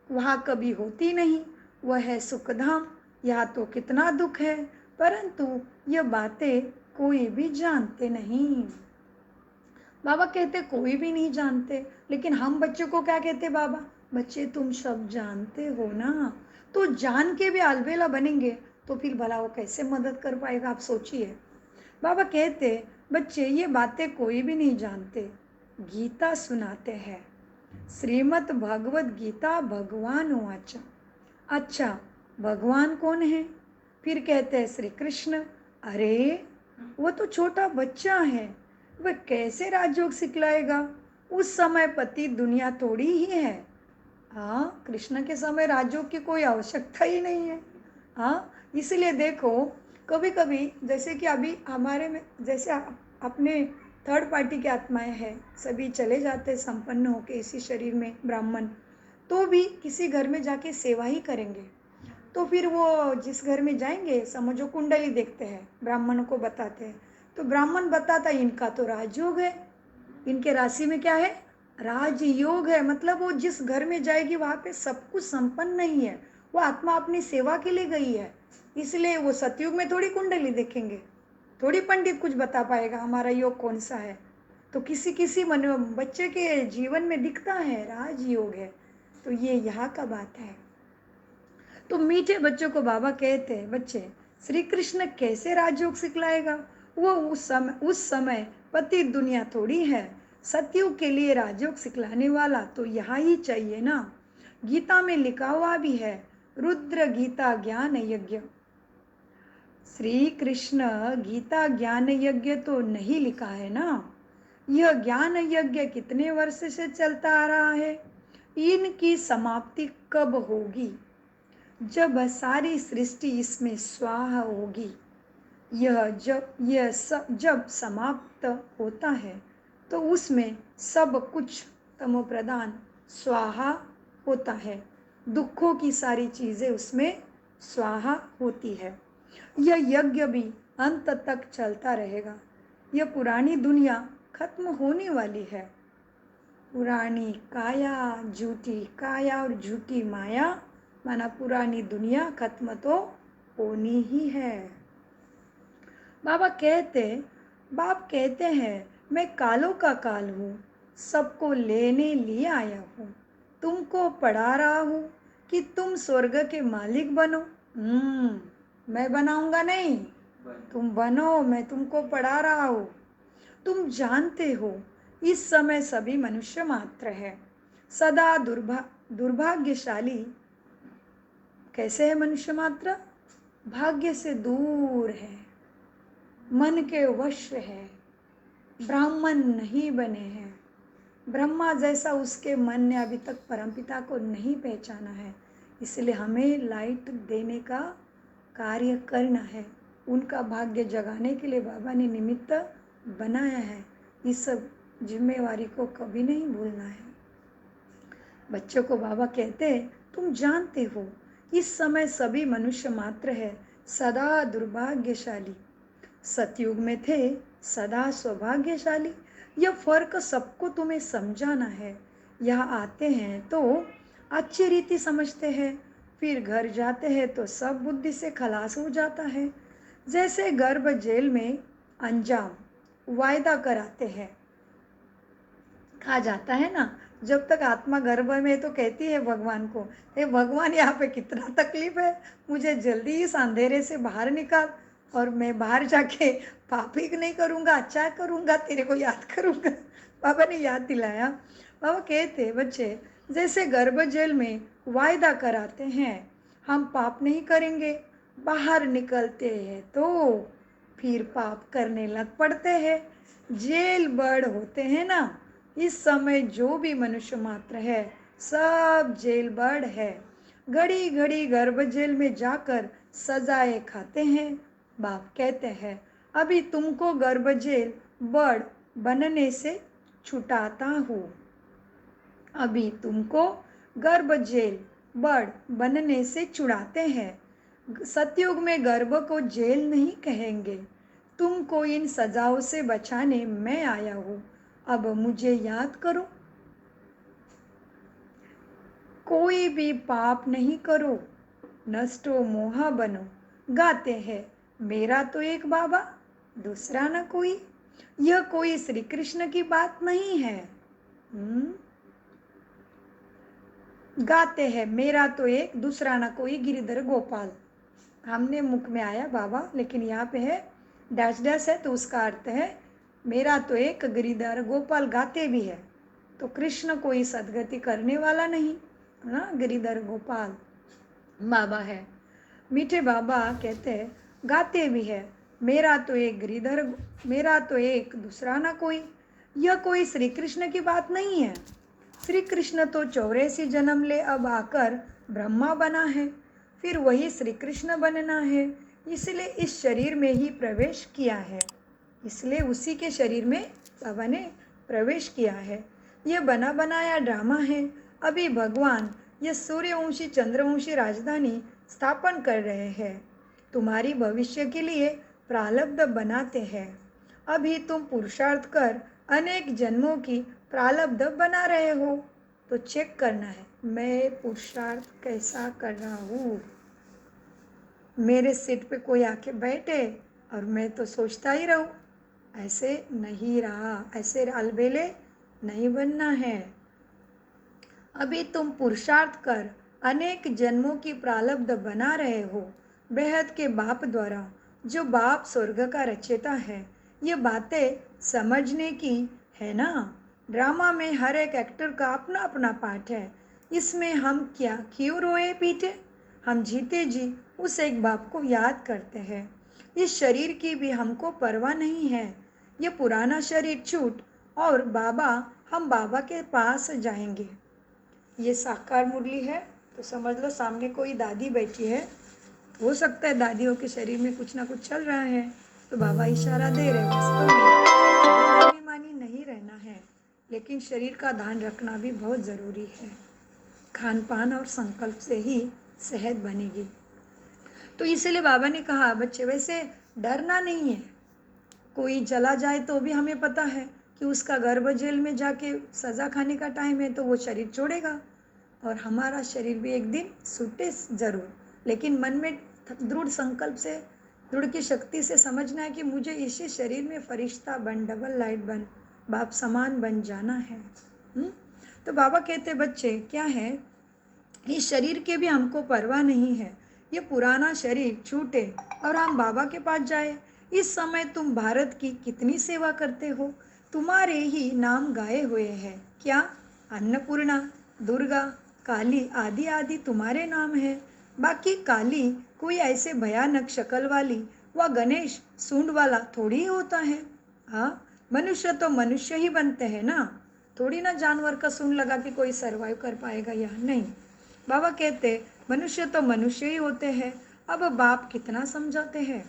वहाँ कभी होती नहीं, वह है सुखधाम। यहाँ तो कितना दुख है, परंतु यह बातें कोई भी जानते नहीं। बाबा कहते कोई भी नहीं जानते, लेकिन हम बच्चों को क्या कहते बाबा? बच्चे तुम सब जानते हो ना, तो जान के भी अलबेला बनेंगे तो फिर भला वो कैसे मदद कर पाएगा, आप सोचिए। बाबा कहते बच्चे ये बातें कोई भी नहीं जानते, गीता सुनाते हैं। श्रीमद् भगवत गीता भगवान वाचा। अच्छा भगवान कौन है? फिर कहते हैं श्री कृष्ण। अरे वो तो छोटा बच्चा है, वह कैसे राजयोग सिखलाएगा? उस समय पति दुनिया थोड़ी ही है। हाँ, कृष्ण के समय राजयोग की कोई आवश्यकता ही नहीं है। हाँ, इसलिए देखो कभी कभी जैसे कि अभी हमारे में जैसे अपने थर्ड पार्टी की आत्माएं हैं, सभी चले जाते हैं संपन्न होके इसी शरीर में ब्राह्मण, तो भी किसी घर में जाके सेवा ही करेंगे। तो फिर वो जिस घर में जाएंगे समझो कुंडली देखते हैं, ब्राह्मणों को बताते हैं, तो ब्राह्मण बताता है इनका तो राजयोग है, इनके राशि में क्या है? राजयोग है। मतलब वो जिस घर में जाएगी वहाँ पे सब कुछ संपन्न नहीं है, वो आत्मा अपनी सेवा के लिए गई है। इसलिए वो सतयुग में थोड़ी कुंडली देखेंगे, थोड़ी पंडित कुछ बता पाएगा हमारा योग कौन सा है। तो किसी किसी बच्चे के जीवन में दिखता है राजयोग है। तो ये यहाँ का बात है। तो मीठे बच्चों को बाबा कहते हैं बच्चे श्री कृष्ण कैसे राजयोग सिखलाएगा? वो उस समय पति दुनिया थोड़ी है। सतयुग के लिए राजयोग सिखलाने वाला तो यहाँ ही चाहिए ना। गीता में लिखा हुआ भी है, रुद्र गीता ज्ञान यज्ञ। श्री कृष्ण गीता ज्ञान यज्ञ तो नहीं लिखा है ना। यह ज्ञान यज्ञ कितने वर्ष से चलता आ रहा है? इनकी समाप्ति कब होगी? जब सारी सृष्टि इसमें स्वाहा होगी। जब समाप्त होता है तो उसमें सब कुछ तमो प्रधान स्वाहा होता है। दुखों की सारी चीजें उसमें स्वाहा होती है। यह यज्ञ भी अंत तक चलता रहेगा। यह पुरानी दुनिया खत्म होने वाली है। पुरानी काया, झूठी काया और झूठी माया, माना पुरानी दुनिया खत्म तो होनी ही है। बाप कहते हैं मैं कालों का काल हूँ, सबको लेने लिए आया हूँ। तुमको पढ़ा रहा हूँ कि तुम स्वर्ग के मालिक बनो। मैं बनाऊंगा नहीं, तुम बनो, मैं तुमको पढ़ा रहा हूँ। तुम जानते हो इस समय सभी मनुष्य मात्र है। सदा दुर्भाग्यशाली कैसे है मनुष्य मात्र? भाग्य से दूर है, मन के वश है, ब्राह्मण नहीं बने हैं। ब्रह्मा जैसा उसके मन ने अभी तक परमपिता को नहीं पहचाना है। इसलिए हमें लाइट देने का कार्य करना है। उनका भाग्य जगाने के लिए बाबा ने निमित्त बनाया है। इस सब जिम्मेवारी को कभी नहीं भूलना है। बच्चों को बाबा कहते हैं तुम जानते हो इस समय सभी मनुष्य मात्र है, सदा दुर्भाग्यशाली। सतयुग में थे सदा सौभाग्यशाली। यह फर्क सबको तुम्हें समझाना है। यहाँ आते हैं तो अच्छी रीति समझते हैं, फिर घर जाते हैं तो सब बुद्धि से खलास हो जाता है। जैसे गर्भ जेल में अंजाम वायदा कराते हैं, कहा जाता है ना, जब तक आत्मा गर्भ में तो कहती है भगवान को, हे भगवान यहाँ पे कितना तकलीफ है, मुझे जल्दी इस अंधेरे से बाहर निकाल और मैं बाहर जाके पाप ही नहीं करूँगा, अच्छा करूँगा, तेरे को याद करूँगा। बाबा ने याद दिलाया। बाबा कहते बच्चे जैसे गर्भ जेल में वायदा कराते हैं, हम पाप नहीं करेंगे, बाहर निकलते हैं तो फिर पाप करने लग पड़ते हैं। जेल बर्ड होते हैं ना, इस समय जो भी मनुष्य मात्र है सब जेल बर्ड है। घड़ी घड़ी गर्भ जेल में जाकर सजाएं खाते हैं। बाप कहते हैं अभी तुमको गर्भ जेल बर्ड बनने से छुटाता हूँ। अभी तुमको गर्भ जेल बर्ड बनने से छुड़ाते हैं। सतयुग में गर्भ को जेल नहीं कहेंगे। तुमको इन सजाओं से बचाने मैं आया हूँ, अब मुझे याद करो। कोई भी पाप नहीं करो, नष्टो मोहा बनो। गाते हैं मेरा तो एक बाबा, दूसरा न कोई। यह कोई श्री कृष्ण की बात नहीं है। गाते हैं मेरा तो एक, दूसरा न कोई, गिरिधर गोपाल। हमने मुख में आया बाबा, लेकिन यहाँ पे है डैश डैश है तो उसका अर्थ है मेरा तो एक गिरिधर गोपाल। गाते भी है तो कृष्ण कोई सदगति करने वाला नहीं ना, गिरिधर गोपाल बाबा है। मीठे बाबा कहते हैं गाते भी है मेरा तो एक गिरिधर, मेरा तो एक, दूसरा ना कोई। यह कोई श्री कृष्ण की बात नहीं है। श्री कृष्ण तो 84 जन्म ले अब आकर ब्रह्मा बना है, फिर वही श्री कृष्ण बनना है, इसलिए इस शरीर में ही प्रवेश किया है। इसलिए उसी के शरीर में बाबा ने प्रवेश किया है। यह बना बनाया ड्रामा है। अभी भगवान यह सूर्यवंशी चंद्रवंशी राजधानी स्थापन कर रहे हैं, तुम्हारी भविष्य के लिए प्रारब्ध बनाते हैं। अभी तुम पुरुषार्थ कर अनेक जन्मों की प्रारब्ध बना रहे हो, तो चेक करना है मैं पुरुषार्थ कैसा कर रहा हूँ। मेरे सीट पे कोई आके बैठे और मैं तो सोचता ही रहूँ, ऐसे नहीं रहा, ऐसे अलबेले नहीं बनना है। अभी तुम पुरुषार्थ कर अनेक जन्मों की प्रारब्ध बना रहे हो, बेहद के बाप द्वारा, जो बाप स्वर्ग का रचयिता है। ये बातें समझने की है ना। ड्रामा में हर एक एक्टर का अपना अपना पार्ट है। इसमें हम क्या क्यों रोए पीटे? हम जीते जी उस एक बाप को याद करते हैं। इस शरीर की भी हमको परवाह नहीं है। ये पुराना शरीर छूट और बाबा, हम बाबा के पास जाएंगे। ये साकार मुरली है, तो समझ लो सामने कोई दादी बैठी है। हो सकता है दादियों के शरीर में कुछ ना कुछ चल रहा है, तो बाबा इशारा दे रहे हैं। वास्तव में अभिमानी नहीं रहना है, लेकिन शरीर का ध्यान रखना भी बहुत ज़रूरी है। खान पान और संकल्प से ही सेहत बनेगी। तो इसलिए बाबा ने कहा, बच्चे वैसे डरना नहीं है। कोई चला जाए तो भी हमें पता है कि उसका गर्भ जेल में जाके सज़ा खाने का टाइम है, तो वो शरीर छोड़ेगा और हमारा शरीर भी एक दिन छूटे ज़रूर। लेकिन मन में दृढ़ संकल्प से, दृढ़ की शक्ति से समझना है कि मुझे इसी शरीर में फरिश्ता बन, डबल लाइट बन, बाप समान बन जाना है। तो बाबा कहते बच्चे क्या है, इस शरीर के भी हमको परवाह नहीं है। ये पुराना शरीर छूटे और हम बाबा के पास जाए। इस समय तुम भारत की कितनी सेवा करते हो। तुम्हारे ही नाम गाए हुए हैं। क्या अन्नपूर्णा, दुर्गा, काली आदि आदि तुम्हारे नाम है। बाकी काली कोई ऐसे भयानक शक्ल वाली व गणेश सूंड वाला थोड़ी ही होता है। हाँ, मनुष्य तो मनुष्य ही बनते हैं ना। थोड़ी ना जानवर का सूंड लगा के कोई सरवाइव कर पाएगा या नहीं। बाबा कहते मनुष्य तो मनुष्य ही होते हैं। अब बाप कितना समझाते हैं।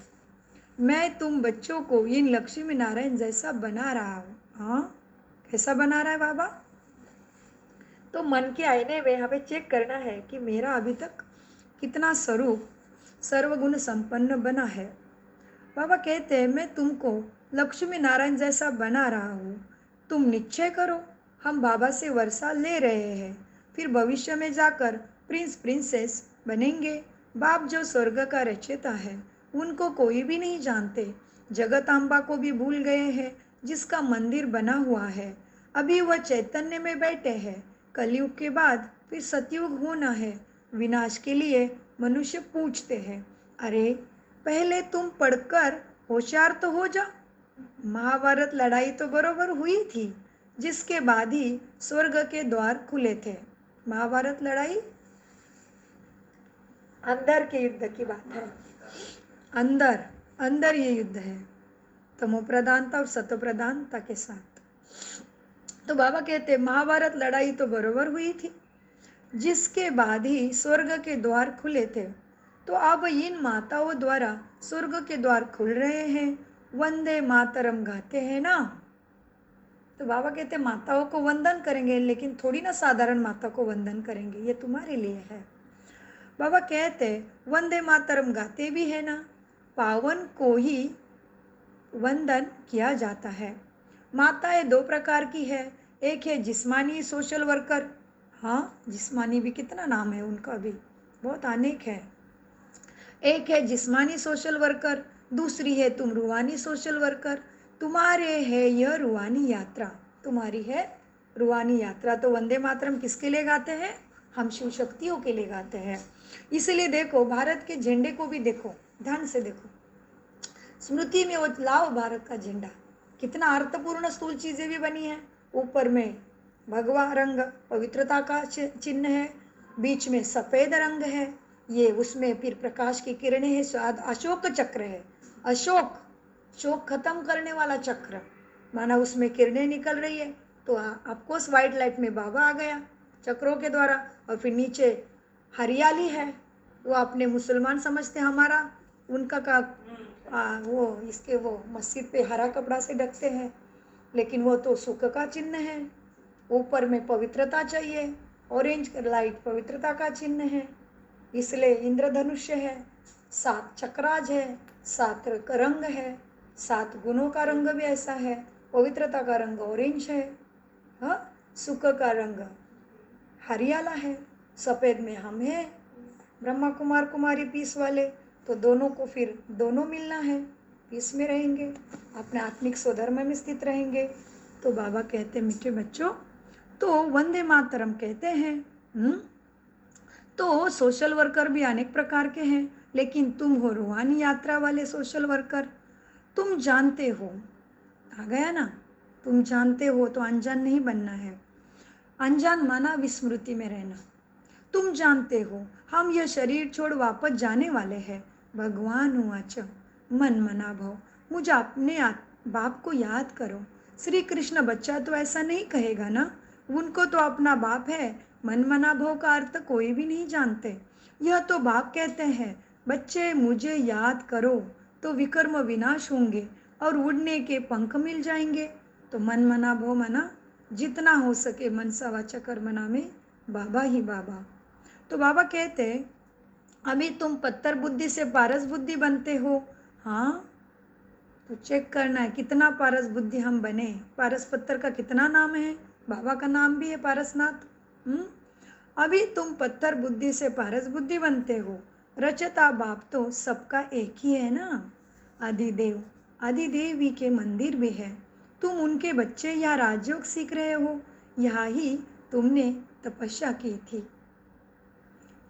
मैं तुम बच्चों को इन लक्ष्मी नारायण जैसा बना रहा हूँ। हाँ, कैसा बना रहा है बाबा? तो मन के आईने में हमें चेक करना है कि मेरा अभी तक कितना स्वरूप सर्वगुण संपन्न बना है। बाबा कहते हैं मैं तुमको लक्ष्मी नारायण जैसा बना रहा हूँ। तुम निश्चय करो, हम बाबा से वर्षा ले रहे हैं, फिर भविष्य में जाकर प्रिंस प्रिंसेस बनेंगे। बाप जो स्वर्ग का रचयिता है, उनको कोई भी नहीं जानते। जगतांबा को भी भूल गए हैं, जिसका मंदिर बना हुआ है। अभी वह चैतन्य में बैठे हैं। कलयुग के बाद फिर सतयुग होना है। विनाश के लिए मनुष्य पूछते हैं, अरे पहले तुम पढ़कर होशियार तो हो जा। महाभारत लड़ाई तो बरोबर हुई थी, जिसके बाद ही स्वर्ग के द्वार खुले थे। महाभारत लड़ाई अंदर के युद्ध की बात है। अंदर अंदर ये युद्ध है, तमो प्रधानता और सतो प्रधानता के साथ। तो बाबा कहते महाभारत लड़ाई तो बरोबर हुई थी, जिसके बाद ही स्वर्ग के द्वार खुले थे। तो अब इन माताओं द्वारा स्वर्ग के द्वार खुल रहे हैं। वंदे मातरम गाते हैं ना। तो बाबा कहते माताओं को वंदन करेंगे, लेकिन थोड़ी ना साधारण माता को वंदन करेंगे, ये तुम्हारे लिए है। बाबा कहते वंदे मातरम गाते भी है ना। पावन को ही वंदन किया जाता है। माताएं दो प्रकार की है। एक है जिस्मानी सोशल वर्कर। हाँ, जिस्मानी भी कितना नाम है उनका भी, बहुत अनेक है। एक है जिस्मानी सोशल वर्कर, दूसरी है तुम रूहानी सोशल वर्कर। तुम्हारे है यह रूहानी यात्रा, तुम्हारी है रूहानी यात्रा। तो वंदे मातरम किसके लिए गाते हैं? हम शिव शक्तियों के लिए गाते हैं। इसलिए देखो भारत के झंडे को भी देखो, ध्यान से देखो, स्मृति में वो लाओ भारत का झंडा। कितना अर्थपूर्ण स्थूल चीजें भी बनी है। ऊपर में भगवा रंग पवित्रता का चिन्ह है, बीच में सफेद रंग है, ये उसमें फिर प्रकाश की किरणें हैं, स्वाद अशोक चक्र है। अशोक, शोक खत्म करने वाला चक्र, माना उसमें किरणें निकल रही है। तो ऑफकोर्स वाइट लाइट में बाबा आ गया चक्रों के द्वारा। और फिर नीचे हरियाली है, वो अपने मुसलमान समझते हमारा, उनका का वो इसके वो मस्जिद पे हरा कपड़ा से ढकते हैं, लेकिन वो तो सुख का चिन्ह है। ऊपर में पवित्रता चाहिए, ऑरेंज लाइट पवित्रता का चिन्ह है, इसलिए इंद्रधनुष्य है। 7 चक्राज है, 7 रंग है, 7 गुणों का रंग भी ऐसा है। पवित्रता का रंग ऑरेंज है, हाँ, सुख का रंग हरियाला है, सफ़ेद में हम हैं ब्रह्मा कुमार कुमारी पीस वाले। तो दोनों को फिर दोनों मिलना है, पीस में रहेंगे, अपने आत्मिक स्वधर्म में स्थित रहेंगे। तो बाबा कहते मीठे बच्चों, तो वंदे मातरम कहते हैं। तो सोशल वर्कर भी अनेक प्रकार के हैं। लेकिन तुम हो रूहानी यात्रा वाले सोशल वर्कर। तुम जानते हो, आ गया ना, तुम जानते हो तो अनजान नहीं बनना है। अनजान माना विस्मृति में रहना। तुम जानते हो हम यह शरीर छोड़ वापस जाने वाले हैं। भगवान उवाच मन मना भव। मुझे अपने बाप को याद करो। श्री कृष्ण बच्चा तो ऐसा नहीं कहेगा ना, उनको तो अपना बाप है। मन मना भव का अर्थ कोई भी नहीं जानते। यह तो बाप कहते हैं, बच्चे मुझे याद करो तो विकर्म विनाश होंगे और उड़ने के पंख मिल जाएंगे। तो मन मना भव मना जितना हो सके मनसा वाचा कर्मणा में बाबा ही बाबा। तो बाबा कहते अभी तुम पत्थर बुद्धि से पारस बुद्धि बनते हो। हाँ, तो चेक करना है कितना पारस बुद्धि हम बने। पारस पत्थर का कितना नाम है, बाबा का नाम भी है पारसनाथ। अभी तुम पत्थर बुद्धि से पारस बुद्धि बनते हो। रचता बाप तो सबका एक ही है ना। आदिदेव आदिदेवी के मंदिर भी है। तुम उनके बच्चे या राजयोग सीख रहे हो। यहाँ ही तुमने तपस्या की थी।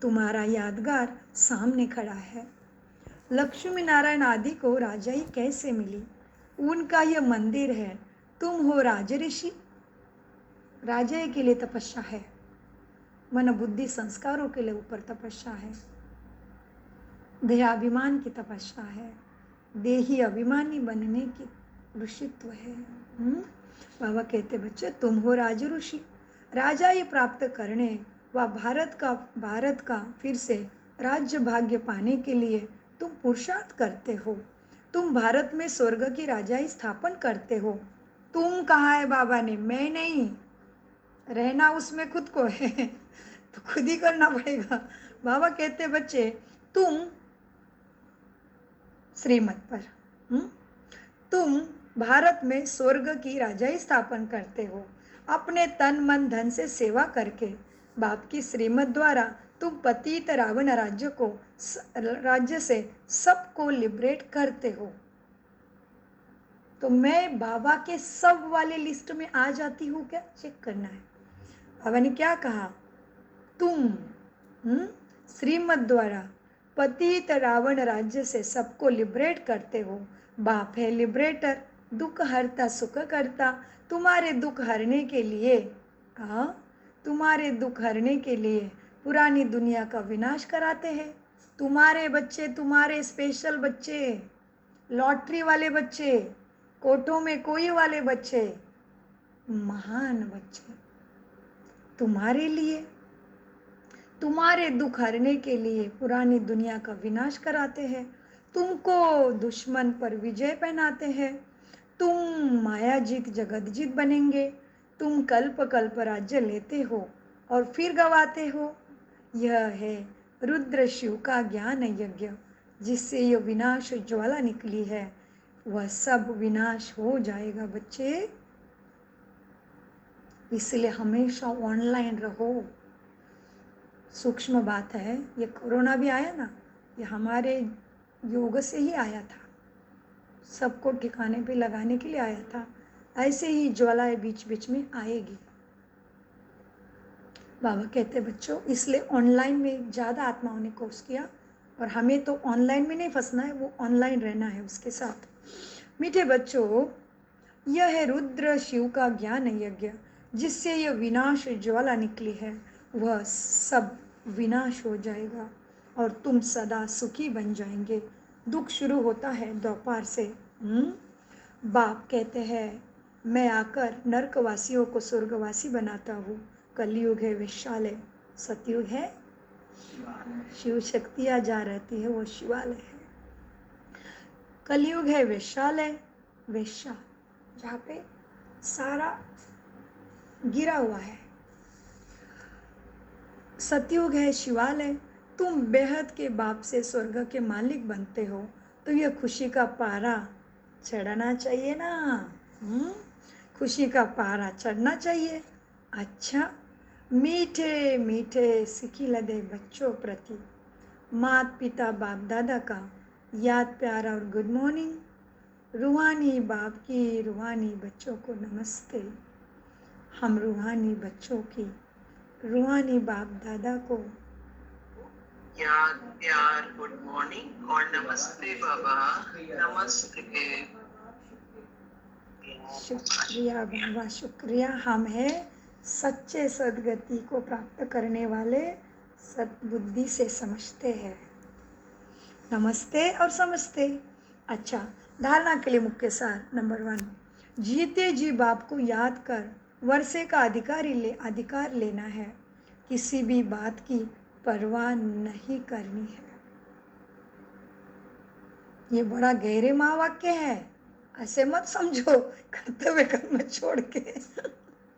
तुम्हारा यादगार सामने खड़ा है। लक्ष्मी नारायण आदि को राजाई कैसे मिली, उनका यह मंदिर है। तुम हो राज ऋषि। राजाई के लिए तपस्या है, मन बुद्धि संस्कारों के लिए ऊपर तपस्या है। देहाभिमान की तपस्या है, देही अभिमानी बनने की ऋषित्व है। बाबा कहते बच्चे तुम हो राज ऋषि। राजाई प्राप्त करने व भारत का फिर से राज्य भाग्य पाने के लिए तुम पुरुषार्थ करते हो। तुम भारत में स्वर्ग की राजाई स्थापन करते हो। तुम कहा है बाबा ने, मैं नहीं, रहना उसमें खुद को है तो खुद ही करना पड़ेगा। बाबा कहते बच्चे तुम श्रीमत पर तुम भारत में स्वर्ग की राजाई स्थापन करते हो। अपने तन मन धन से सेवा करके बाप की श्रीमत द्वारा तुम पतित रावण राज्य से सबको लिबरेट करते हो। तो मैं बाबा के सब वाले लिस्ट में आ जाती हूँ क्या, चेक करना है। बाबा ने क्या कहा, तुम श्रीमत द्वारा पतित रावण राज्य से सबको लिबरेट करते हो। बाप है लिबरेटर, दुख हरता सुख करता। तुम्हारे दुख हरने के लिए तुम्हारे दुख हरने के लिए पुरानी दुनिया का विनाश कराते हैं। तुम्हारे बच्चे, तुम्हारे स्पेशल बच्चे, लॉटरी वाले बच्चे, कोठों में कोई वाले बच्चे, महान बच्चे तुम्हारे लिए, तुम्हारे दुख हरने के लिए पुरानी दुनिया का विनाश कराते हैं। तुमको दुश्मन पर विजय पहनाते हैं। तुम माया जीत जगत जीत बनेंगे। तुम कल्प कल्प राज्य लेते हो और फिर गवाते हो। यह है रुद्र शिव का ज्ञान यज्ञ, जिससे यह विनाश ज्वाला निकली है। वह सब विनाश हो जाएगा बच्चे। इसलिए हमेशा ऑनलाइन रहो। सूक्ष्म बात है, ये कोरोना भी आया ना, ये हमारे योग से ही आया था, सबको ठिकाने पे लगाने के लिए आया था। ऐसे ही ज्वालाएं बीच बीच में आएगी। बाबा कहते बच्चों, इसलिए ऑनलाइन में ज़्यादा आत्माओं ने कोर्स किया, और हमें तो ऑनलाइन में नहीं फंसना है, वो ऑनलाइन रहना है उसके साथ। मीठे बच्चों, यह है रुद्र शिव का ज्ञान यज्ञ, जिससे यह विनाश ज्वाला निकली है। वह सब विनाश हो जाएगा और तुम सदा सुखी बन जाएंगे। दुख शुरू होता है द्वापर से। बाप कहते हैं, मैं आकर नरकवासियों को स्वर्गवासी बनाता हूँ। कलयुग है वैश्यालय, सतयुग है शिव शक्तियाँ जा रहती है, वो शिवालय है। कलयुग है वैश्यालय, वैश्या जहाँ पे सारा गिरा हुआ है। सतयुग है शिवालय। तुम बेहद के बाप से स्वर्ग के मालिक बनते हो, तो यह खुशी का पारा चढ़ना चाहिए ना। खुशी का पारा चढ़ना चाहिए। अच्छा, मीठे मीठे सिखी लदे बच्चों प्रति माता पिता बाप दादा का याद प्यार और गुड मॉर्निंग। रूहानी बाप की रूहानी बच्चों को नमस्ते। हम रूहानी बच्चों की रूहानी बाप दादा को याद प्यार गुड मॉर्निंग और नमस्ते बाबा। नमस्ते। शुक्रिया बाबा, शुक्रिया। हम हैं सच्चे सद्गति को प्राप्त करने वाले, सद्बुद्धि से समझते हैं। नमस्ते और समझते। अच्छा, धारणा के लिए मुख्य सार नंबर 1, जीते जी बाप को याद कर वर्षे का अधिकार लेना है। किसी भी बात की परवाह नहीं करनी है। ये बड़ा गहरे महावाक्य है, ऐसे मत समझो कर्तव्य कर्म छोड़ के।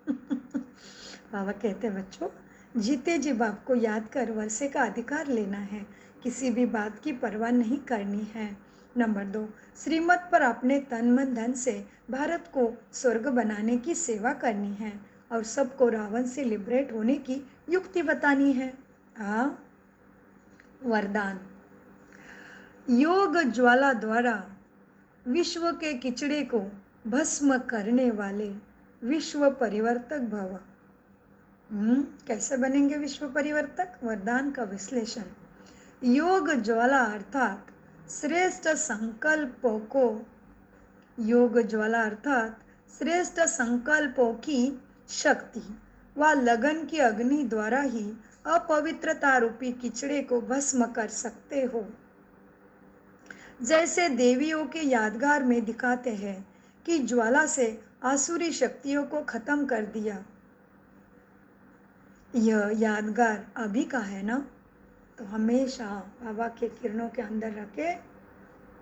बाबा कहते हैं बच्चों, जीते जी बाप को याद कर वर्षे का अधिकार लेना है, किसी भी बात की परवाह नहीं करनी है। नंबर 2, श्रीमत पर अपने तन मन धन से भारत को स्वर्ग बनाने की सेवा करनी है और सबको रावण से लिबरेट होने की युक्ति बतानी है। वरदान, योग ज्वाला द्वारा विश्व के किचड़े को भस्म करने वाले विश्व परिवर्तक भव। कैसे बनेंगे विश्व परिवर्तक? वरदान का विश्लेषण, योग ज्वाला अर्थात श्रेष्ठ संकल्पों को, योग ज्वाला अर्थात श्रेष्ठ संकल्पों की शक्ति व लगन की अग्नि द्वारा ही अपवित्रता रूपी किचड़े को भस्म कर सकते हो। जैसे देवियों के यादगार में दिखाते हैं कि ज्वाला से आसुरी शक्तियों को खत्म कर दिया। यह यादगार अभी का है ना, तो हमेशा बाबा के किरणों के अंदर रखे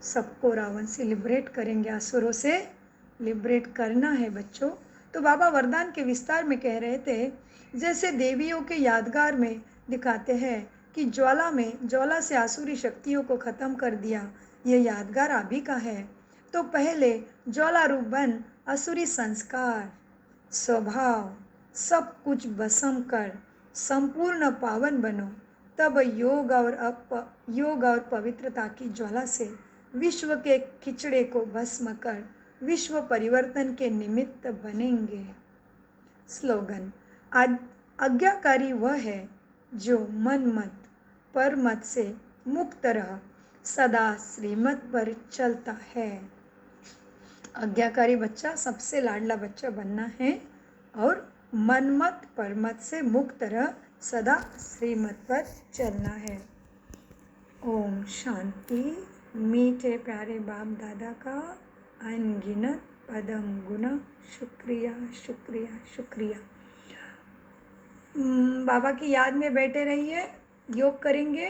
सबको रावण से लिबरेट करेंगे, असुरों से लिबरेट करना है बच्चों। तो बाबा वरदान के विस्तार में कह रहे थे, जैसे देवियों के यादगार में दिखाते हैं कि ज्वाला से आसुरी शक्तियों को खत्म कर दिया, यह यादगार अभी का है। तो पहले ज्वाला रूप बन असुरी संस्कार, स्वभाव सब कुछ भस्म कर संपूर्ण पावन बनो, तब योग और पवित्रता की ज्वाला से विश्व के खिचड़े को भस्म कर विश्व परिवर्तन के निमित्त बनेंगे। स्लोगन, आज्ञाकारी वह है जो मन मत पर मत से मुक्त रह सदा श्रीमत पर चलता है। आज्ञाकारी बच्चा सबसे लाडला बच्चा बनना है और मनमत परमत से मुक्त रह सदा श्रीमत पर चलना है। ओम शांति। मीठे प्यारे बाप दादा का अनगिनत पदम गुना शुक्रिया शुक्रिया शुक्रिया। बाबा की याद में बैठे रहिए, योग करेंगे।